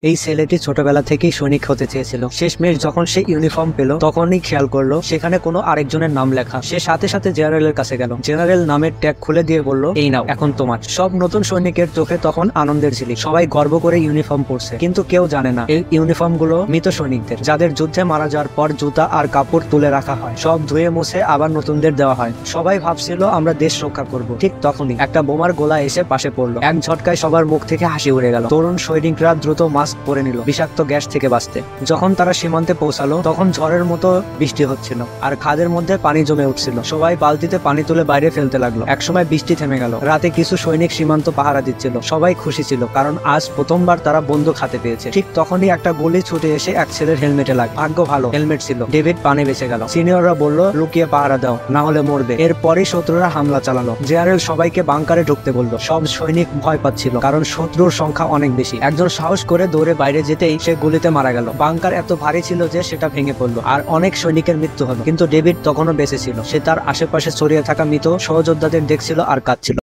এই ছেলেটি ছোটবেলা থেকেই সৈনিক হতে চেয়েছিল। শেষমেশ যখন সে ইউনিফর্ম পেল তখনই খেয়াল করলো সেখানে কোনো আরেকজনের নাম লেখা। সে সাথে সাথে জেনারেলের কাছে গেল। জেনারেল নামের ট্যাগ খুলে দিয়ে বলল, এই নাও, এখন তোমার। সব নতুন সৈনিকের চোখে তখন আনন্দের ঝিলিক। সবাই গর্ব করে ইউনিফর্ম পরছে, কিন্তু কেউ জানে না এই ইউনিফর্ম গুলো মৃত সৈনিকদের, যাদের যুদ্ধে মারা যাওয়ার পর জুতা আর কাপড় তুলে রাখা হয়, সব ধুয়ে মুছে আবার নতুনদের দেওয়া হয়। সবাই ভাবছিল আমরা দেশ রক্ষা করব। ঠিক তখনই একটা বোমার গোলা এসে পাশে পড়লো। এক ঝটকায় সবার মুখ থেকে হাসি উড়ে গেল। তরুণ সৈনিকরা দ্রুত মাস্ক পরে নিল বিষাক্ত গ্যাস থেকে বাঁচতে। যখন তারা সীমান্তে পৌঁছালো তখন ঝড়ের মতো বৃষ্টি হচ্ছিল আর খাদের মধ্যে পানি জমে উঠছিল। সবাই বালতিতে পানি তুলে বাইরে ফেলতে লাগলো। একসময় বৃষ্টি থেমে গেল। রাতে কিছু সৈনিক সীমান্ত পাহারা দিচ্ছিল। সবাই খুশি ছিল, কারণ আজ প্রথমবার তারা বন্দুক হাতে পেয়েছে। ঠিক তখনই একটা গুলি ছুটে এসে এক ছেলের হেলমেটে লাগে। ভাগ্য ভালো, হেলমেট ছিল। ডেভিড পানি বেঁচে গেল। সিনিয়ররা বলল, লুকিয়ে পাহারা দাও, না হলে মরবে। এরপরই শত্রুরা হামলা চালালো। জেনারেল সবাইকে বাংকারে ঢুকতে বলল। সব সৈনিক ভয় পাচ্ছিল, কারণ শত্রুর সংখ্যা অনেক বেশি। একজন সাহস করে দৌড়ে বাইরে যেতেই সে গুলিতে মারা গেল। বাংকার এত ভারী ছিল যে সেটা ভেঙে পড়লো আর অনেক সৈনিকের মৃত্যু হলো। কিন্তু ডেভিড তখনও বেঁচে ছিল। সে তার আশেপাশে ছড়িয়ে থাকা মৃত সহযোদ্ধাদের দেখছিল আর কাঁদছিল।